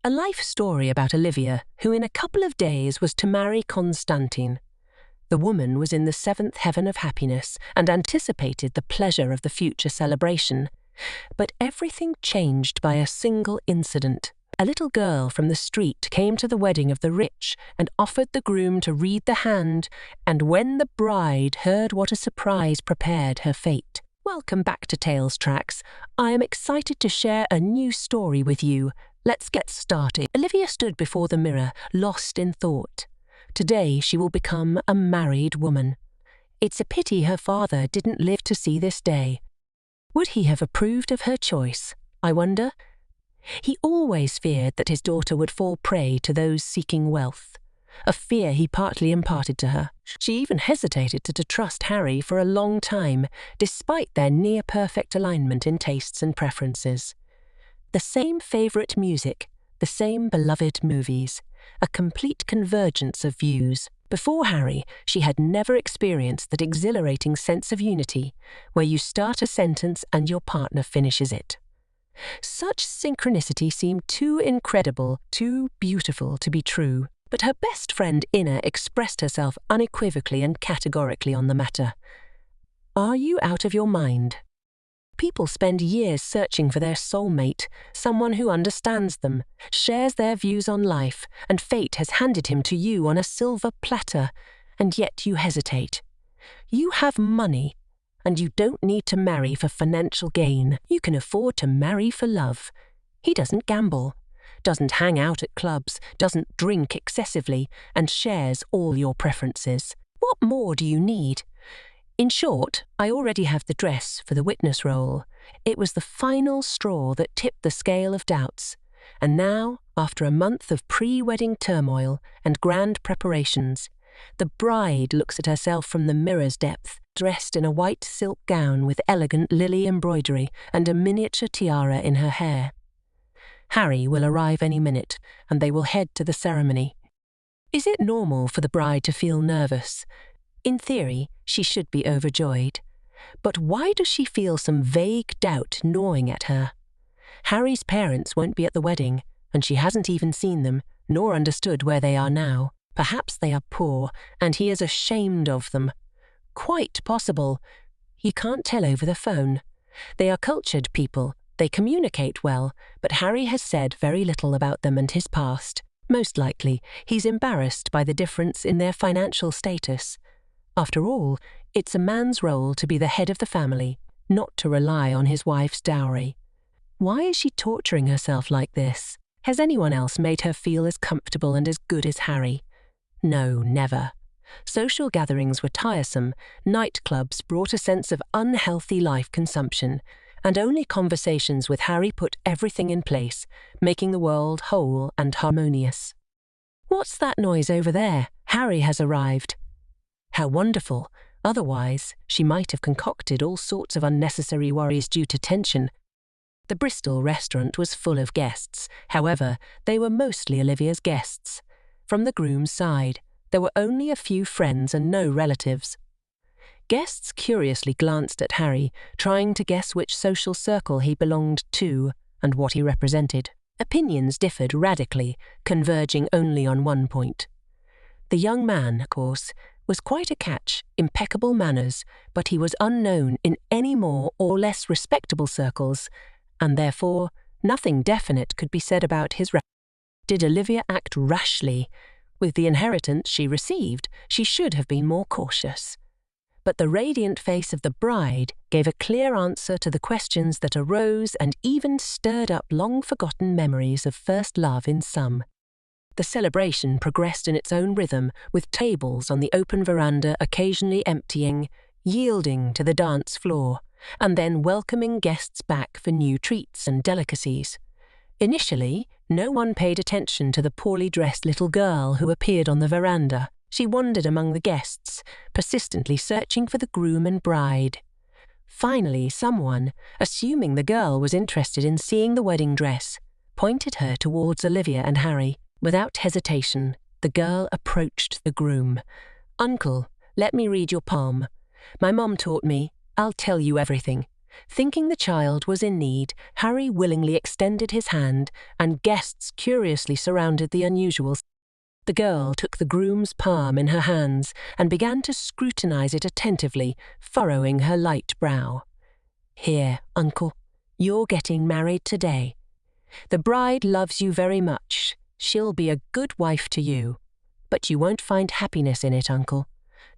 A life story about Olivia, who in a couple of days was to marry Constantine. The woman was in the seventh heaven of happiness and anticipated the pleasure of the future celebration. But everything changed by a single incident. A little girl from the street came to the wedding of the rich and offered the groom to read the hand, and when the bride heard what a surprise prepared her fate. Welcome back to Tales Tracks. I am excited to share a new story with you. Let's get started. Olivia stood before the mirror, lost in thought. Today she will become a married woman. It's a pity her father didn't live to see this day. Would he have approved of her choice, I wonder? He always feared that his daughter would fall prey to those seeking wealth, a fear he partly imparted to her. She even hesitated to trust Harry for a long time, despite their near-perfect alignment in tastes and preferences. The same favourite music, the same beloved movies, a complete convergence of views. Before Harry, she had never experienced that exhilarating sense of unity, where you start a sentence and your partner finishes it. Such synchronicity seemed too incredible, too beautiful to be true. But her best friend Inna expressed herself unequivocally and categorically on the matter. Are you out of your mind? People spend years searching for their soulmate, someone who understands them, shares their views on life, and fate has handed him to you on a silver platter, and yet you hesitate. You have money, and you don't need to marry for financial gain. You can afford to marry for love. He doesn't gamble, doesn't hang out at clubs, doesn't drink excessively, and shares all your preferences. What more do you need? In short, I already have the dress for the witness role. It was the final straw that tipped the scale of doubts. And now, after a month of pre-wedding turmoil and grand preparations, the bride looks at herself from the mirror's depth, dressed in a white silk gown with elegant lily embroidery and a miniature tiara in her hair. Harry will arrive any minute, and they will head to the ceremony. Is it normal for the bride to feel nervous? In theory, she should be overjoyed. But why does she feel some vague doubt gnawing at her? Harry's parents won't be at the wedding, and she hasn't even seen them, nor understood where they are now. Perhaps they are poor, and he is ashamed of them. Quite possible. You can't tell over the phone. They are cultured people. They communicate well, but Harry has said very little about them and his past. Most likely, he's embarrassed by the difference in their financial status. After all, it's a man's role to be the head of the family, not to rely on his wife's dowry. Why is she torturing herself like this? Has anyone else made her feel as comfortable and as good as Harry? No, never. Social gatherings were tiresome, nightclubs brought a sense of unhealthy life consumption, and only conversations with Harry put everything in place, making the world whole and harmonious. What's that noise over there? Harry has arrived. How wonderful. Otherwise, she might have concocted all sorts of unnecessary worries due to tension. The Bristol restaurant was full of guests. However, they were mostly Olivia's guests. From the groom's side, there were only a few friends and no relatives. Guests curiously glanced at Harry, trying to guess which social circle he belonged to and what he represented. Opinions differed radically, converging only on one point. The young man, of course, was quite a catch, impeccable manners, but he was unknown in any more or less respectable circles, and therefore nothing definite could be said about his Did Olivia act rashly? With the inheritance she received, she should have been more cautious. But the radiant face of the bride gave a clear answer to the questions that arose and even stirred up long-forgotten memories of first love in some. The celebration progressed in its own rhythm, with tables on the open veranda occasionally emptying, yielding to the dance floor, and then welcoming guests back for new treats and delicacies. Initially, no one paid attention to the poorly dressed little girl who appeared on the veranda. She wandered among the guests, persistently searching for the groom and bride. Finally, someone, assuming the girl was interested in seeing the wedding dress, pointed her towards Olivia and Harry. Without hesitation, the girl approached the groom. "Uncle, let me read your palm. My mom taught me. I'll tell you everything. Thinking the child was in need, Harry willingly extended his hand, and guests curiously surrounded the unusual. The girl took the groom's palm in her hands and began to scrutinize it attentively, furrowing her light brow. "Here, uncle, you're getting married today. The bride loves you very much. She'll be a good wife to you. But you won't find happiness in it, uncle.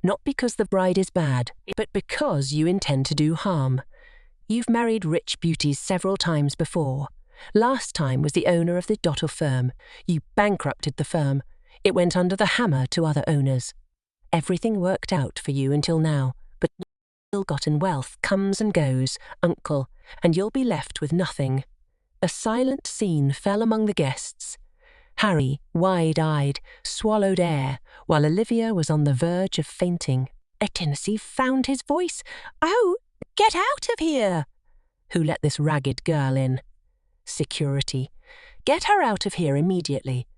Not because the bride is bad, but because you intend to do harm. You've married rich beauties several times before. Last time was the owner of the Dottle firm. You bankrupted the firm. It went under the hammer to other owners. Everything worked out for you until now, but ill-gotten wealth comes and goes, uncle, and you'll be left with nothing." A silent scene fell among the guests. Harry, wide-eyed, swallowed air, while Olivia was on the verge of fainting. Tennessee found his voice. "Oh, get out of here!" "Who let this ragged girl in?" "Security. Get her out of here immediately.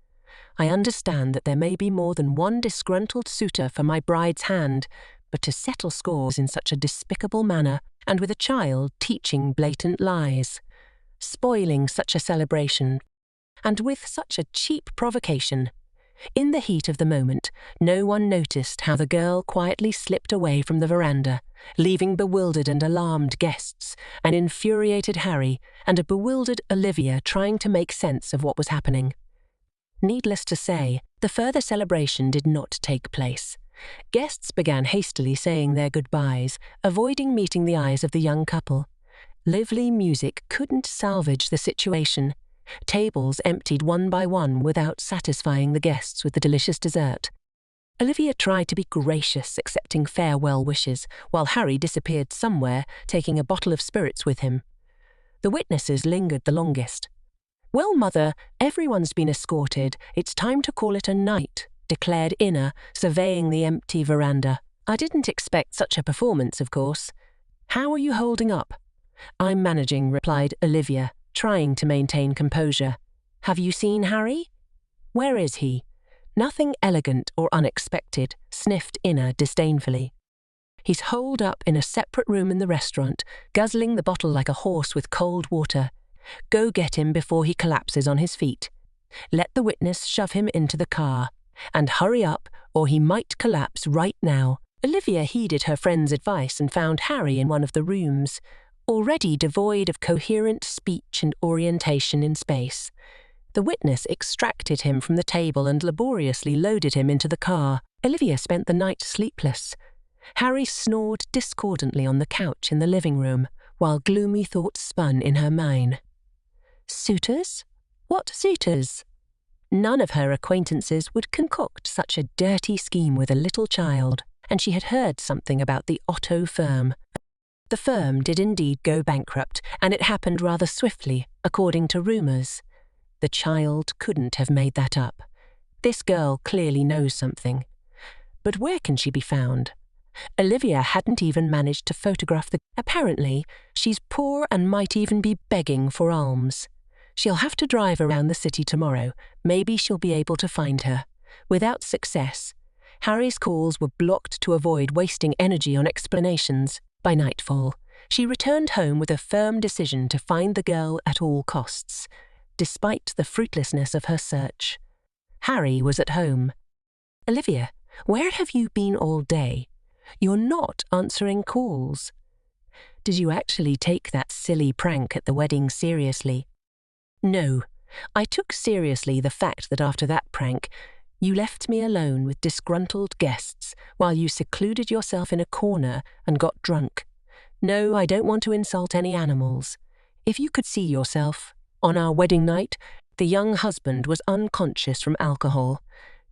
I understand that there may be more than one disgruntled suitor for my bride's hand, but to settle scores in such a despicable manner, and with a child teaching blatant lies, spoiling such a celebration, and with such a cheap provocation." In the heat of the moment, no one noticed how the girl quietly slipped away from the veranda, leaving bewildered and alarmed guests, an infuriated Harry, and a bewildered Olivia trying to make sense of what was happening. Needless to say, the further celebration did not take place. Guests began hastily saying their goodbyes, avoiding meeting the eyes of the young couple. Lively music couldn't salvage the situation. Tables emptied one by one without satisfying the guests with the delicious dessert. Olivia tried to be gracious, accepting farewell wishes, while Harry disappeared somewhere, taking a bottle of spirits with him. The witnesses lingered the longest. "Well, Mother, everyone's been escorted. It's time to call it a night," declared Inna, surveying the empty veranda. "I didn't expect such a performance, of course. How are you holding up?" "I'm managing," replied Olivia, trying to maintain composure. "Have you seen Harry?" "Where is he?" "Nothing elegant or unexpected," sniffed Inna disdainfully. "He's holed up in a separate room in the restaurant, guzzling the bottle like a horse with cold water. Go get him before he collapses on his feet. Let the witness shove him into the car. And hurry up, or he might collapse right now." Olivia heeded her friend's advice and found Harry in one of the rooms, already devoid of coherent speech and orientation in space. The witness extracted him from the table and laboriously loaded him into the car. Olivia spent the night sleepless. Harry snored discordantly on the couch in the living room, while gloomy thoughts spun in her mind. Suitors? What suitors? None of her acquaintances would concoct such a dirty scheme with a little child, and she had heard something about the Otto firm. The firm did indeed go bankrupt, and it happened rather swiftly, according to rumours. The child couldn't have made that up. This girl clearly knows something. But where can she be found? Olivia hadn't even managed to photograph the... Apparently, she's poor and might even be begging for alms. She'll have to drive around the city tomorrow. Maybe she'll be able to find her. Without success, Harry's calls were blocked to avoid wasting energy on explanations. By nightfall, she returned home with a firm decision to find the girl at all costs, despite the fruitlessness of her search. Harry was at home. "Olivia, where have you been all day? You're not answering calls. Did you actually take that silly prank at the wedding seriously?" "No, I took seriously the fact that after that prank, you left me alone with disgruntled guests while you secluded yourself in a corner and got drunk. No, I don't want to insult any animals. If you could see yourself, on our wedding night, the young husband was unconscious from alcohol.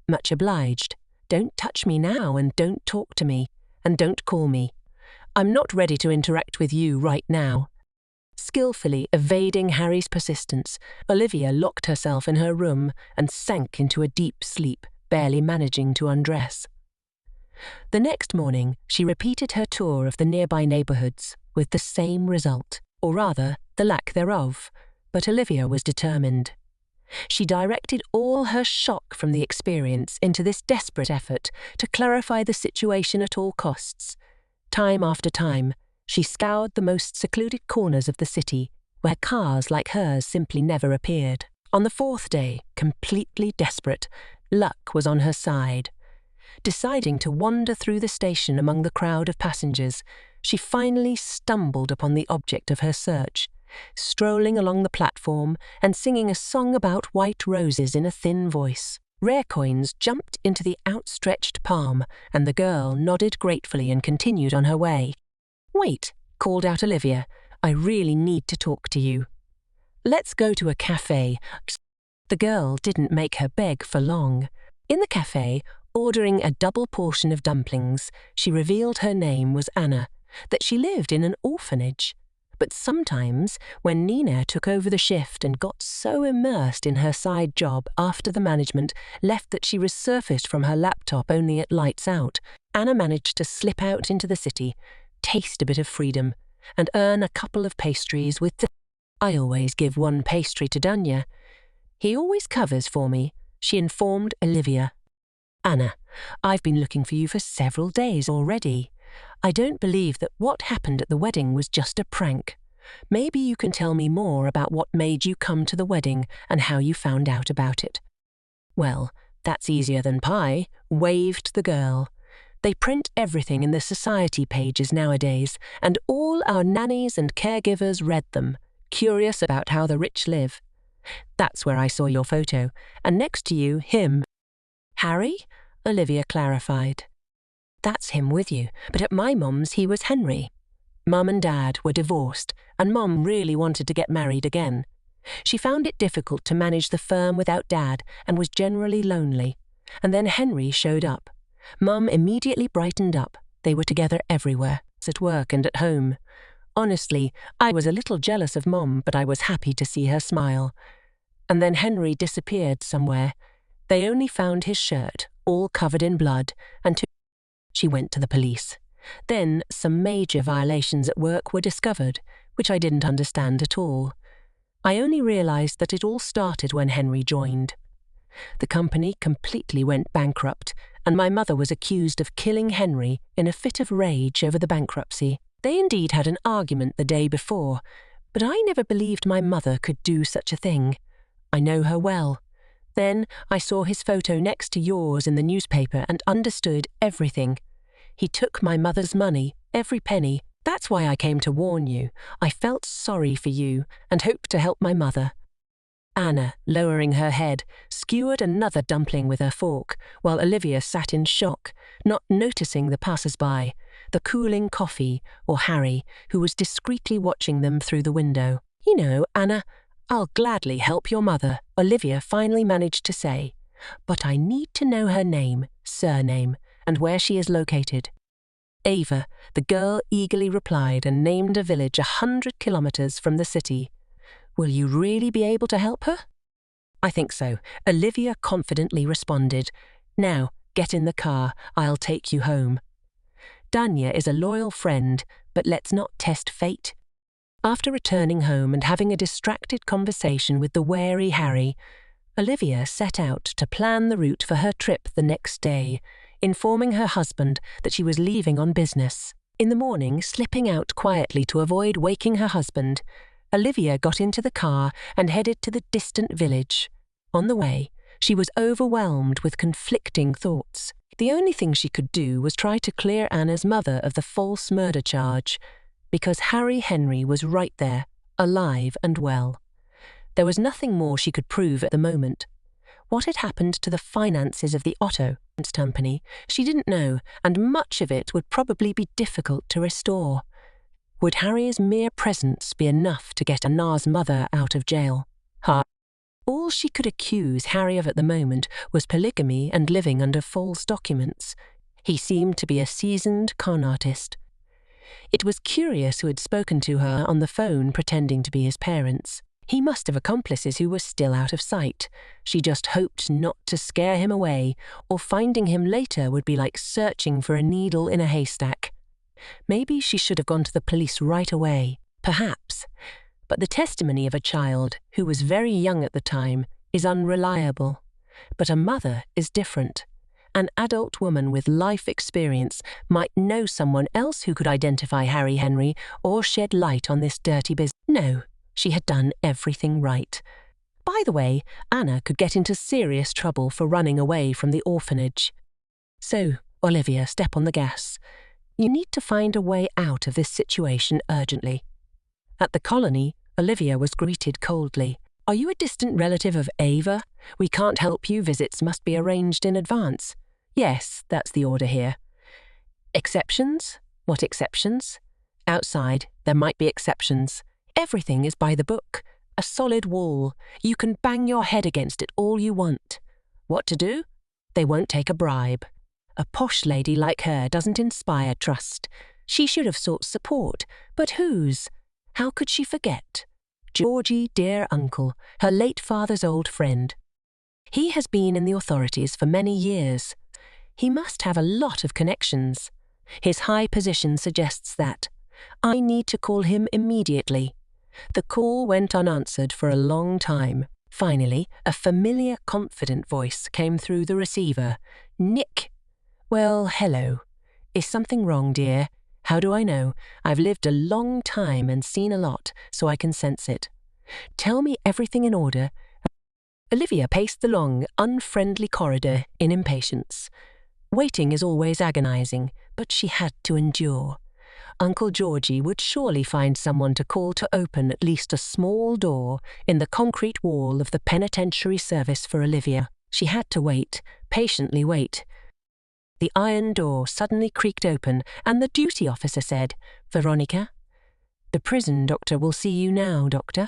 Much obliged. Don't touch me now and don't talk to me, and don't call me. I'm not ready to interact with you right now." Skillfully evading Harry's persistence, Olivia locked herself in her room and sank into a deep sleep, barely managing to undress. The next morning, she repeated her tour of the nearby neighbourhoods with the same result, or rather, the lack thereof, but Olivia was determined. She directed all her shock from the experience into this desperate effort to clarify the situation at all costs. Time after time, She scoured the most secluded corners of the city, where cars like hers simply never appeared. On the fourth day, completely desperate, luck was on her side. Deciding to wander through the station among the crowd of passengers, she finally stumbled upon the object of her search, strolling along the platform and singing a song about white roses in a thin voice. Rare coins jumped into the outstretched palm, and the girl nodded gratefully and continued on her way. "Wait," called out Olivia. "I really need to talk to you." "Let's go to a cafe." The girl didn't make her beg for long. In the cafe, ordering a double portion of dumplings, she revealed her name was Anna, that she lived in an orphanage. But sometimes, when Nina took over the shift and got so immersed in her side job after the management left that she resurfaced from her laptop only at lights out, Anna managed to slip out into the city, taste a bit of freedom, and earn a couple of pastries with the... "I always give one pastry to Danya. He always covers for me," she informed Olivia. "Anna, I've been looking for you for several days already. I don't believe that what happened at the wedding was just a prank. Maybe you can tell me more about what made you come to the wedding and how you found out about it." "Well, that's easier than pie," waved the girl. "They print everything in the society pages nowadays, and all our nannies and caregivers read them, curious about how the rich live. That's where I saw your photo, and next to you, him." "Harry?" Olivia clarified. "That's him with you, but at my mum's he was Henry. Mum and Dad were divorced, and Mum really wanted to get married again. She found it difficult to manage the firm without Dad and was generally lonely. And then Henry showed up. Mum immediately brightened up. They were together everywhere, at work and at home. Honestly, I was a little jealous of Mum, but I was happy to see her smile. And then Henry disappeared somewhere. They only found his shirt, all covered in blood, and she went to the police. Then some major violations at work were discovered, which I didn't understand at all. I only realized that it all started when Henry joined. The company completely went bankrupt, and my mother was accused of killing Henry in a fit of rage over the bankruptcy. They indeed had an argument the day before, but I never believed my mother could do such a thing. I know her well. Then I saw his photo next to yours in the newspaper and understood everything. He took my mother's money, every penny. That's why I came to warn you. I felt sorry for you and hoped to help my mother." Anna, lowering her head, skewered another dumpling with her fork, while Olivia sat in shock, not noticing the passers-by, the cooling coffee, or Harry, who was discreetly watching them through the window. "You know, Anna, I'll gladly help your mother," Olivia finally managed to say, "but I need to know her name, surname, and where she is located." "Ava," the girl eagerly replied and named a village 100 kilometers from the city. "Will you really be able to help her?" "I think so," Olivia confidently responded. "Now, get in the car. I'll take you home." Danya is a loyal friend, but let's not test fate. After returning home and having a distracted conversation with the wary Harry, Olivia set out to plan the route for her trip the next day, informing her husband that she was leaving on business. In the morning, slipping out quietly to avoid waking her husband, Olivia got into the car and headed to the distant village. On the way, she was overwhelmed with conflicting thoughts. The only thing she could do was try to clear Anna's mother of the false murder charge, because Harry Henry was right there, alive and well. There was nothing more she could prove at the moment. What had happened to the finances of the auto company, she didn't know, and much of it would probably be difficult to restore. Would Harry's mere presence be enough to get Anna's mother out of jail? All she could accuse Harry of at the moment was polygamy and living under false documents. He seemed to be a seasoned con artist. It was curious who had spoken to her on the phone pretending to be his parents. He must have accomplices who were still out of sight. She just hoped not to scare him away, or finding him later would be like searching for a needle in a haystack. Maybe she should have gone to the police right away. Perhaps. But the testimony of a child, who was very young at the time, is unreliable. But a mother is different. An adult woman with life experience might know someone else who could identify Harry Henry or shed light on this dirty business. No, she had done everything right. By the way, Anna could get into serious trouble for running away from the orphanage. So, Olivia, step on the gas. You need to find a way out of this situation urgently. At the colony, Olivia was greeted coldly. Are you a distant relative of Ava? We can't help you. Visits must be arranged in advance. Yes, that's the order here. Exceptions? What exceptions? Outside, there might be exceptions. Everything is by the book. A solid wall. You can bang your head against it all you want. What to do? They won't take a bribe. A posh lady like her doesn't inspire trust. She should have sought support, but whose? How could she forget? Georgie, dear uncle, her late father's old friend. He has been in the authorities for many years. He must have a lot of connections. His high position suggests that. I need to call him immediately. The call went unanswered for a long time. Finally, a familiar, confident voice came through the receiver. Nick. Well, hello. Is something wrong, dear? How do I know? I've lived a long time and seen a lot, so I can sense it. Tell me everything in order. Olivia paced the long, unfriendly corridor in impatience. Waiting is always agonizing, but she had to endure. Uncle Georgie would surely find someone to call to open at least a small door in the concrete wall of the penitentiary service for Olivia. She had to wait, patiently wait. The iron door suddenly creaked open, and the duty officer said, Veronica, the prison doctor will see you now, doctor.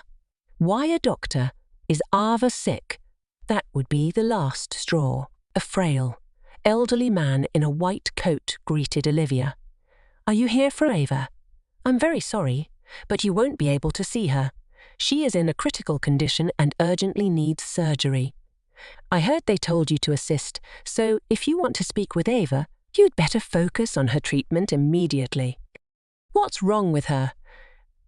Why a doctor? Is Ava sick? That would be the last straw. A frail, elderly man in a white coat greeted Olivia. Are you here for Ava? I'm very sorry, but you won't be able to see her. She is in a critical condition and urgently needs surgery. I heard they told you to assist, so if you want to speak with Ava, you'd better focus on her treatment immediately. What's wrong with her?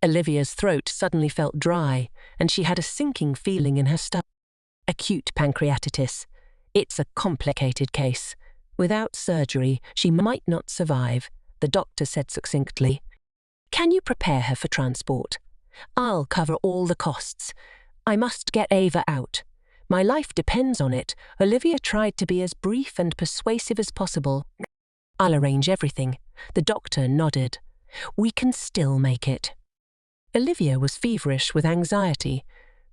Olivia's throat suddenly felt dry, and she had a sinking feeling in her stomach. Acute pancreatitis. It's a complicated case. Without surgery, she might not survive, the doctor said succinctly. Can you prepare her for transport? I'll cover all the costs. I must get Ava out. My life depends on it. Olivia tried to be as brief and persuasive as possible. I'll arrange everything. The doctor nodded. We can still make it. Olivia was feverish with anxiety.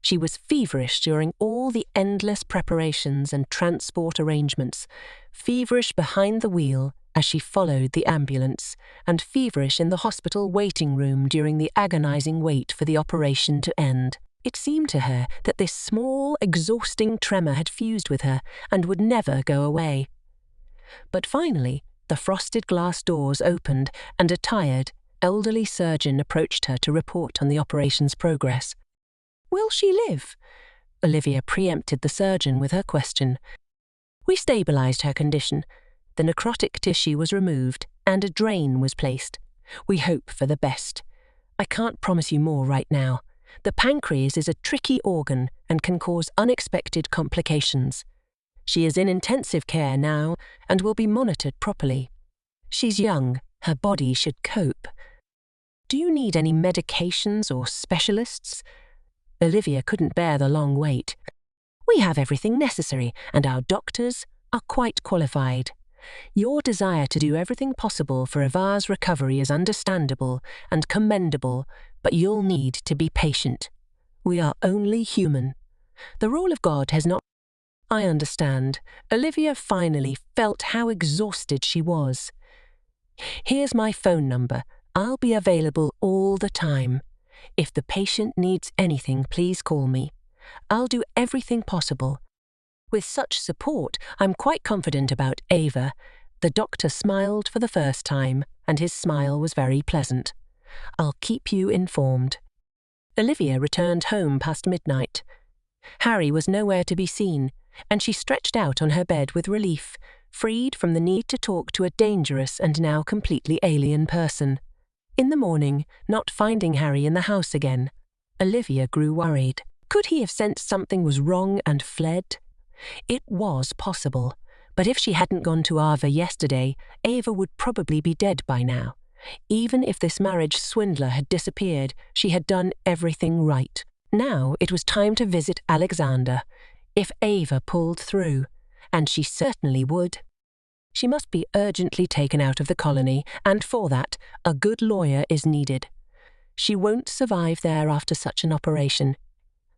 She was feverish during all the endless preparations and transport arrangements, feverish behind the wheel as she followed the ambulance, and feverish in the hospital waiting room during the agonizing wait for the operation to end. It seemed to her that this small, exhausting tremor had fused with her and would never go away. But finally, the frosted glass doors opened and a tired, elderly surgeon approached her to report on the operation's progress. Will she live? Olivia preempted the surgeon with her question. We stabilized her condition. The necrotic tissue was removed and a drain was placed. We hope for the best. I can't promise you more right now. The pancreas is a tricky organ and can cause unexpected complications. She is in intensive care now and will be monitored properly. She's young. Her body should cope. Do you need any medications or specialists? Olivia couldn't bear the long wait. We have everything necessary, and our doctors are quite qualified. Your desire to do everything possible for Ava's recovery is understandable and commendable, but you'll need to be patient. We are only human. The rule of God has not... I understand. Olivia finally felt how exhausted she was. Here's my phone number. I'll be available all the time. If the patient needs anything, please call me. I'll do everything possible. With such support, I'm quite confident about Ava. The doctor smiled for the first time, and his smile was very pleasant. I'll keep you informed. Olivia returned home past midnight. Harry was nowhere to be seen, and she stretched out on her bed with relief, freed from the need to talk to a dangerous and now completely alien person. In the morning, not finding Harry in the house again, Olivia grew worried. Could he have sensed something was wrong and fled? It was possible, But if she hadn't gone to Ava yesterday, Ava would probably be dead by now. Even if this marriage swindler had disappeared, she had done everything right. Now it was time to visit Alexander. If Ava pulled through, and she certainly would. She must be urgently taken out of the colony, and for that, a good lawyer is needed. She won't survive there after such an operation.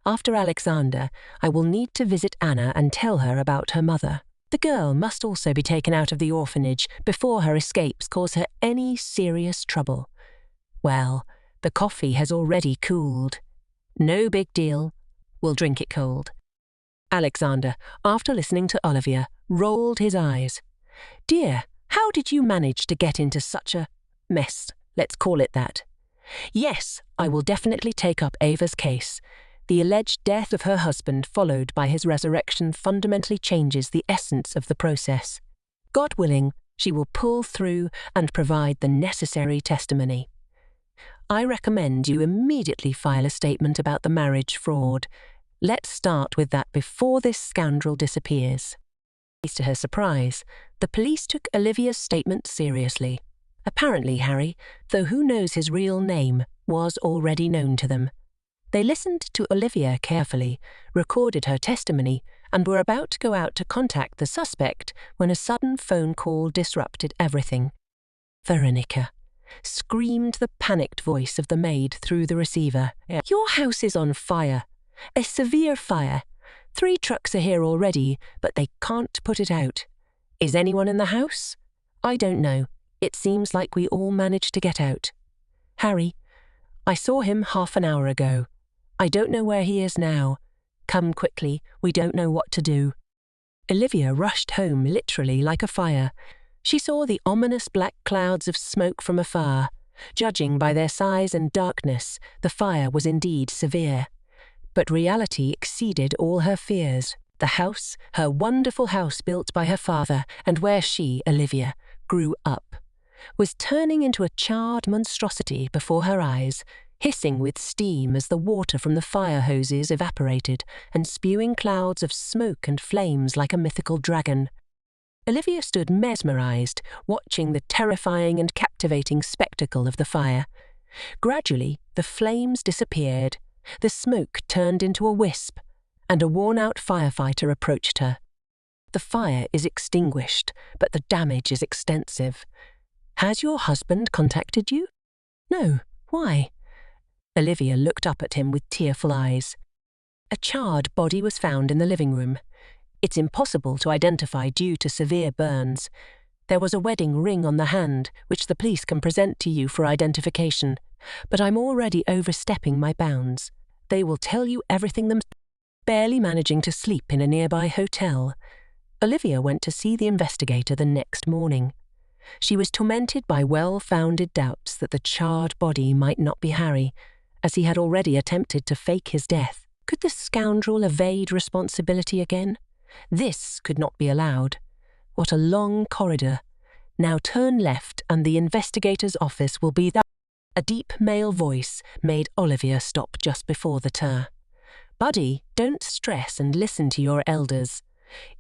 After Alexander, I will need to visit Anna and tell her about her mother. The girl must also be taken out of the orphanage before her escapes cause her any serious trouble. Well, the coffee has already cooled. No big deal. We'll drink it cold. Alexander, after listening to Olivia, rolled his eyes. Dear, how did you manage to get into such a mess? Let's call it that. Yes, I will definitely take up Ava's case. The alleged death of her husband followed by his resurrection fundamentally changes the essence of the process. God willing, she will pull through and provide the necessary testimony. I recommend you immediately file a statement about the marriage fraud. Let's start with that before this scoundrel disappears. To her surprise, the police took Olivia's statement seriously. Apparently, Harry, though who knows his real name, was already known to them. They listened to Olivia carefully, recorded her testimony, and were about to go out to contact the suspect when a sudden phone call disrupted everything. Veronica, screamed the panicked voice of the maid through the receiver. Your house is on fire. A severe fire. 3 trucks are here already, but they can't put it out. Is anyone in the house? I don't know. It seems like we all managed to get out. Harry, I saw him half an hour ago. I don't know where he is now. Come quickly, we don't know what to do. Olivia rushed home literally like a fire. She saw the ominous black clouds of smoke from afar. Judging by their size and darkness, the fire was indeed severe. But reality exceeded all her fears. The house, her wonderful house built by her father, and where she, Olivia, grew up, was turning into a charred monstrosity before her eyes, hissing with steam as the water from the fire hoses evaporated, and spewing clouds of smoke and flames like a mythical dragon. Olivia stood mesmerized, watching the terrifying and captivating spectacle of the fire. Gradually, the flames disappeared, the smoke turned into a wisp, and a worn-out firefighter approached her. The fire is extinguished, but the damage is extensive. Has your husband contacted you? No. Why? Olivia looked up at him with tearful eyes. A charred body was found in the living room. It's impossible to identify due to severe burns. There was a wedding ring on the hand, which the police can present to you for identification, but I'm already overstepping my bounds. They will tell you everything themselves. Barely managing to sleep in a nearby hotel, Olivia went to see the investigator the next morning. She was tormented by well-founded doubts that the charred body might not be Harry, as he had already attempted to fake his death. Could the scoundrel evade responsibility again? This could not be allowed. What a long corridor. Now turn left and the investigator's office will be there. A deep male voice made Olivia stop just bore the turn. Buddy, don't stress and listen to your elders.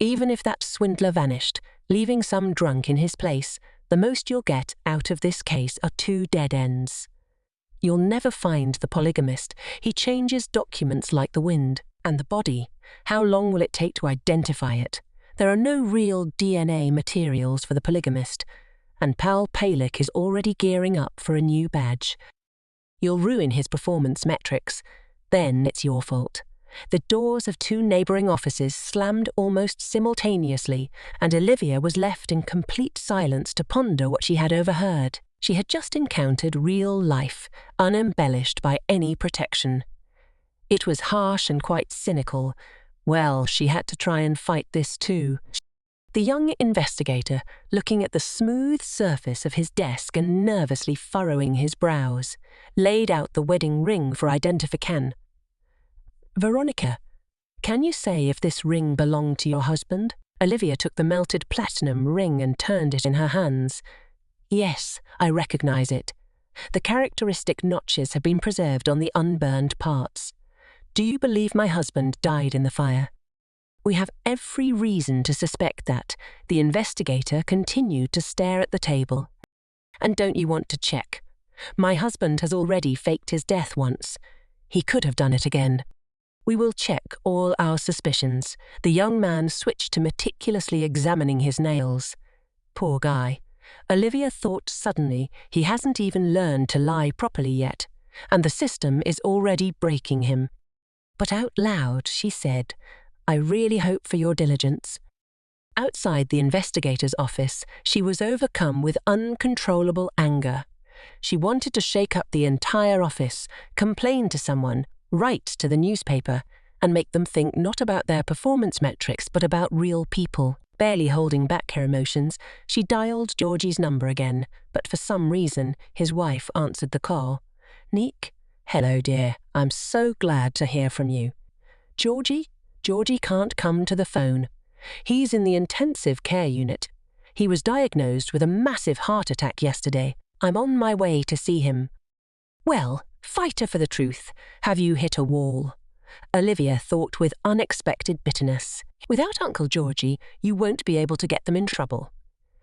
Even if that swindler vanished, leaving some drunk in his place, the most you'll get out of this case are 2 dead ends. You'll never find the polygamist. He changes documents like the wind. And the body, how long will it take to identify it? There are no real DNA materials for the polygamist, and Pal Palek is already gearing up for a new badge. You'll ruin his performance metrics. Then it's your fault. The doors of 2 neighbouring offices slammed almost simultaneously, and Olivia was left in complete silence to ponder what she had overheard. She had just encountered real life, unembellished by any protection. It was harsh and quite cynical. Well, she had to try and fight this too. The young investigator, looking at the smooth surface of his desk and nervously furrowing his brows, laid out the wedding ring for identification. Veronica, can you say if this ring belonged to your husband? Olivia took the melted platinum ring and turned it in her hands. Yes, I recognize it. The characteristic notches have been preserved on the unburned parts. Do you believe my husband died in the fire? We have every reason to suspect that. The investigator continued to stare at the table. And don't you want to check? My husband has already faked his death once. He could have done it again. We will check all our suspicions. The young man switched to meticulously examining his nails. Poor guy. Olivia thought suddenly he hasn't even learned to lie properly yet, and the system is already breaking him. But out loud she said, "I really hope for your diligence." Outside the investigator's office, she was overcome with uncontrollable anger. She wanted to shake up the entire office, complain to someone, write to the newspaper, and make them think not about their performance metrics but about real people. Barely holding back her emotions, she dialed Georgie's number again, but for some reason his wife answered the call. "Nick? Hello, dear. I'm so glad to hear from you." "Georgie? Georgie can't come to the phone. He's in the intensive care unit. He was diagnosed with a massive heart attack yesterday. I'm on my way to see him." "Well, fighter for the truth, have you hit a wall?" Olivia thought with unexpected bitterness. "Without Uncle Georgie, you won't be able to get them in trouble.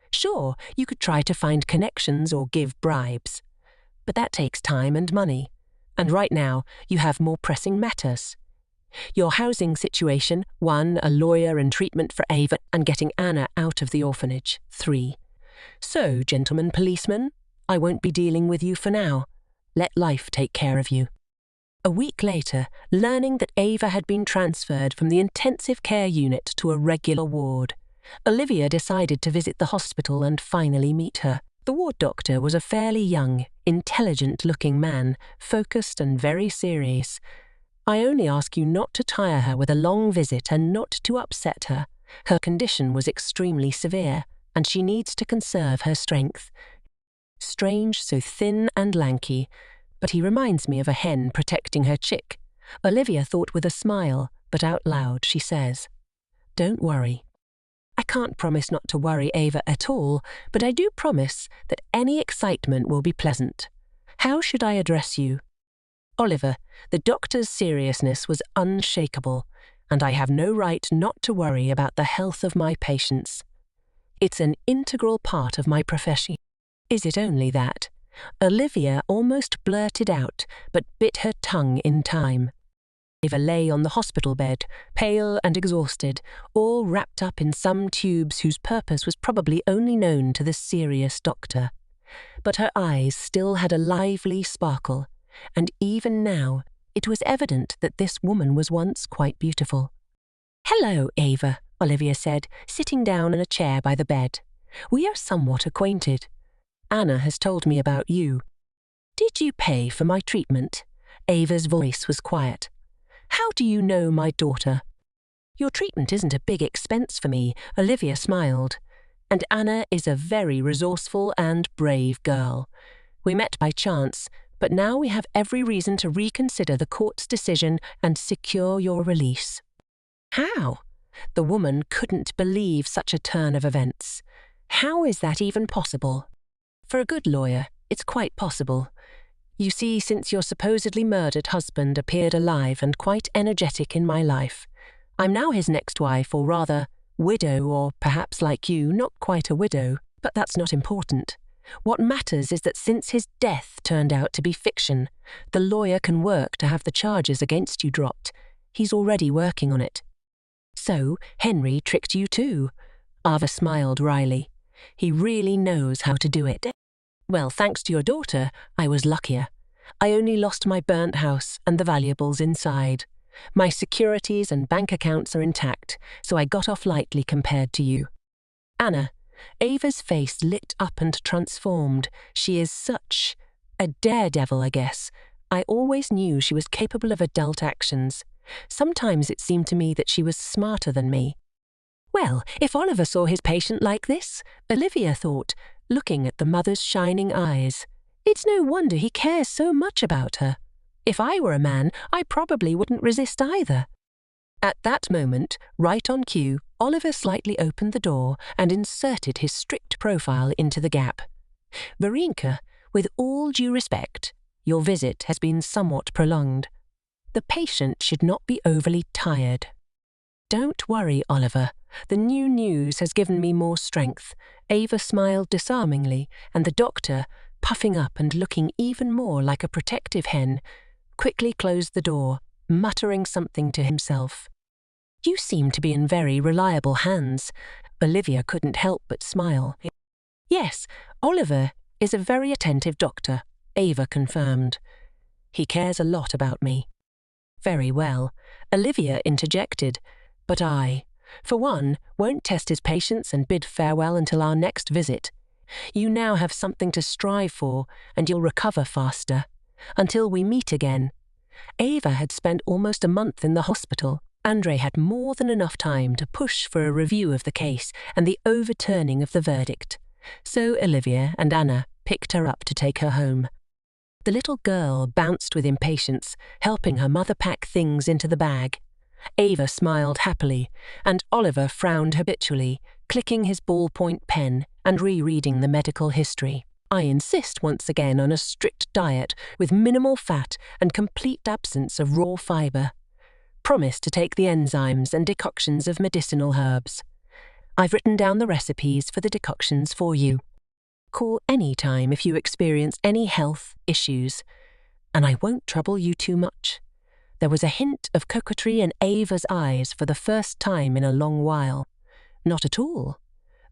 Sure, you could try to find connections or give bribes. But that takes time and money. And right now, you have more pressing matters. Your housing situation, 1, a lawyer and treatment for Ava, and getting Anna out of the orphanage, 3. So, gentlemen policemen, I won't be dealing with you for now. Let life take care of you." A week later, learning that Ava had been transferred from the intensive care unit to a regular ward, Olivia decided to visit the hospital and finally meet her. The ward doctor was a fairly young, intelligent-looking man, focused and very serious. "I only ask you not to tire her with a long visit and not to upset her. Her condition was extremely severe, and she needs to conserve her strength. Strange, so thin and lanky, but he reminds me of a hen protecting her chick." Olivia thought with a smile, but out loud she says, "Don't worry. I can't promise not to worry Ava at all, but I do promise that any excitement will be pleasant. How should I address you?" "Oliver." The doctor's seriousness was unshakable, "and I have no right not to worry about the health of my patients. It's an integral part of my profession." "Is it only that?" Olivia almost blurted out, but bit her tongue in time. Ava lay on the hospital bed, pale and exhausted, all wrapped up in some tubes whose purpose was probably only known to the serious doctor. But her eyes still had a lively sparkle, and even now it was evident that this woman was once quite beautiful. "Hello, Ava," Olivia said, sitting down in a chair by the bed. "We are somewhat acquainted. Anna has told me about you." "Did you pay for my treatment?" Ava's voice was quiet. "How do you know my daughter?" "Your treatment isn't a big expense for me," Olivia smiled. "And Anna is a very resourceful and brave girl. We met by chance, but now we have every reason to reconsider the court's decision and secure your release." "How?" The woman couldn't believe such a turn of events. "How is that even possible?" "For a good lawyer, it's quite possible. You see, since your supposedly murdered husband appeared alive and quite energetic in my life, I'm now his next wife, or rather, widow, or perhaps like you, not quite a widow, but that's not important. What matters is that since his death turned out to be fiction, the lawyer can work to have the charges against you dropped. He's already working on it." "So, Henry tricked you too?" Ava smiled wryly. "He really knows how to do it." "Well, thanks to your daughter, I was luckier. I only lost my burnt house and the valuables inside. My securities and bank accounts are intact, so I got off lightly compared to you." "Anna." Ava's face lit up and transformed. "She is such a daredevil, I guess. I always knew she was capable of adult actions. Sometimes it seemed to me that she was smarter than me." "Well, if Oliver saw his patient like this," Olivia thought, looking at the mother's shining eyes, "it's no wonder he cares so much about her. If I were a man, I probably wouldn't resist either." At that moment, right on cue, Oliver slightly opened the door and inserted his strict profile into the gap. "Varenka, with all due respect, your visit has been somewhat prolonged. The patient should not be overly tired." Don't worry, Oliver. The new news has given me more strength. Ava smiled disarmingly, and the doctor, puffing up and looking even more like a protective hen, quickly closed the door, muttering something to himself. You seem to be in very reliable hands. Olivia couldn't help but smile. Yes, Oliver is a very attentive doctor, Ava confirmed. He cares a lot about me. Very well, Olivia interjected, but I, for one, won't test his patience and bid farewell until our next visit. You now have something to strive for, and you'll recover faster. Until we meet again. Ava had spent almost a month in the hospital. Andre had more than enough time to push for a review of the case and the overturning of the verdict. So Olivia and Anna picked her up to take her home. The little girl bounced with impatience, helping her mother pack things into the bag. Ava smiled happily, and Oliver frowned habitually, clicking his ballpoint pen and rereading the medical history. I insist once again on a strict diet with minimal fat and complete absence of raw fibre. Promise to take the enzymes and decoctions of medicinal herbs. I've written down the recipes for the decoctions for you. Call any time if you experience any health issues, and I won't trouble you too much. There was a hint of coquetry in Ava's eyes for the first time in a long while. Not at all.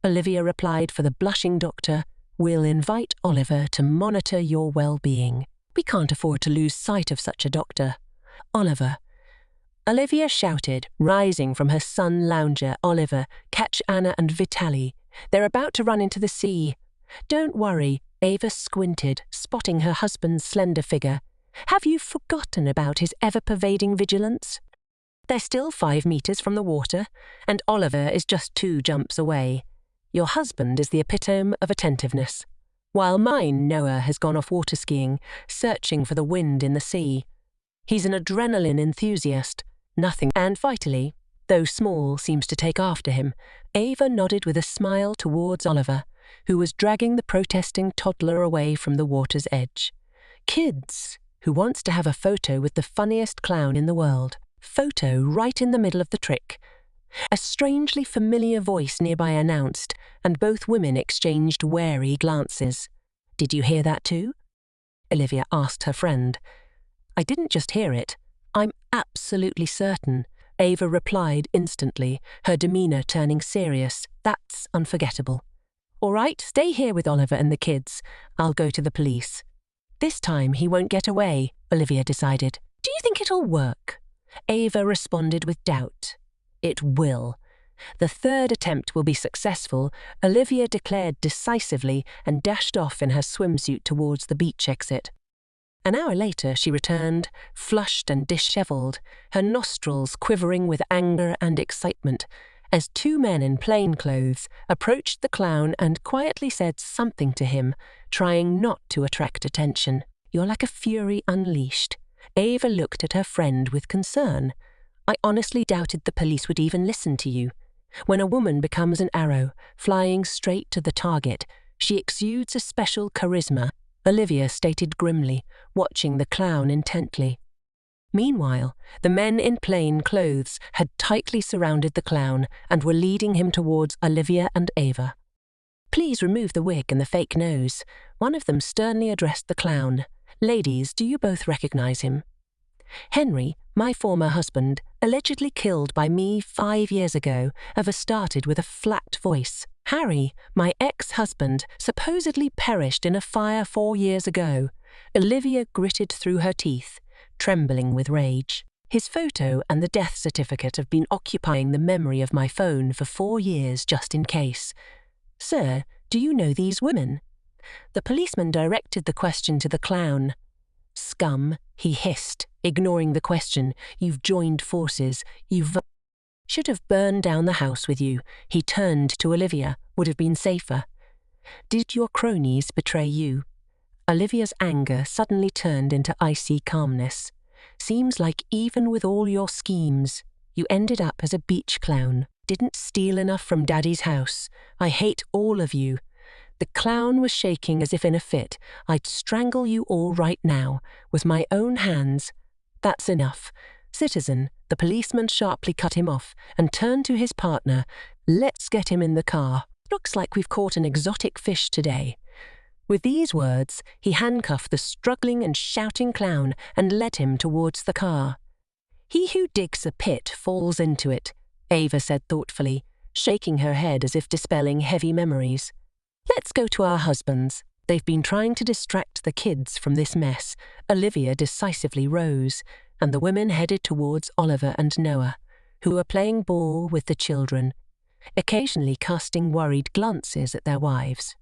Olivia replied for the blushing doctor, We'll invite Oliver to monitor your well-being. We can't afford to lose sight of such a doctor. Oliver. Olivia shouted, rising from her sun lounger. Oliver, catch Anna and Vitaly. They're about to run into the sea. Don't worry, Ava squinted, spotting her husband's slender figure. Have you forgotten about his ever-pervading vigilance? They're still 5 meters from the water, and Oliver is just 2 jumps away. Your husband is the epitome of attentiveness, while mine, Noah, has gone off water skiing, searching for the wind in the sea. He's an adrenaline enthusiast, nothing, and vitally, though small, seems to take after him. Ava nodded with a smile towards Oliver, who was dragging the protesting toddler away from the water's edge. Kids, who wants to have a photo with the funniest clown in the world. Photo right in the middle of the trick. A strangely familiar voice nearby announced, and both women exchanged wary glances. Did you hear that too? Olivia asked her friend. I didn't just hear it. I'm absolutely certain. Ava replied instantly, her demeanour turning serious. That's unforgettable. All right, stay here with Oliver and the kids. I'll go to the police. This time he won't get away, Olivia decided. Do you think it'll work? Ava responded with doubt. It will. The 3rd attempt will be successful, Olivia declared decisively and dashed off in her swimsuit towards the beach exit. An hour later she returned, flushed and dishevelled, her nostrils quivering with anger and excitement, as 2 men in plain clothes approached the clown and quietly said something to him, trying not to attract attention. You're like a fury unleashed. Ava looked at her friend with concern. I honestly doubted the police would even listen to you. When a woman becomes an arrow, flying straight to the target, she exudes a special charisma, Olivia stated grimly, watching the clown intently. Meanwhile, the men in plain clothes had tightly surrounded the clown and were leading him towards Olivia and Ava. Please remove the wig and the fake nose. One of them sternly addressed the clown. Ladies, do you both recognize him? Henry, my former husband, allegedly killed by me 5 years ago, Ava started with a flat voice. Harry, my ex-husband, supposedly perished in a fire 4 years ago. Olivia gritted through her teeth, trembling with rage. His photo and the death certificate have been occupying the memory of my phone for 4 years just in case. Sir, do you know these women? The policeman directed the question to the clown. Scum, he hissed, ignoring the question. You've joined forces. You've should have burned down the house with you. He turned to Olivia. Would have been safer. Did your cronies betray you? Olivia's anger suddenly turned into icy calmness. Seems like even with all your schemes, you ended up as a beach clown. Didn't steal enough from Daddy's house. I hate all of you. The clown was shaking as if in a fit. I'd strangle you all right now, with my own hands. That's enough. Citizen, the policeman sharply cut him off and turned to his partner. Let's get him in the car. Looks like we've caught an exotic fish today. With these words, he handcuffed the struggling and shouting clown and led him towards the car. He who digs a pit falls into it, Ava said thoughtfully, shaking her head as if dispelling heavy memories. Let's go to our husbands. They've been trying to distract the kids from this mess. Olivia decisively rose, and the women headed towards Oliver and Noah, who were playing ball with the children, occasionally casting worried glances at their wives.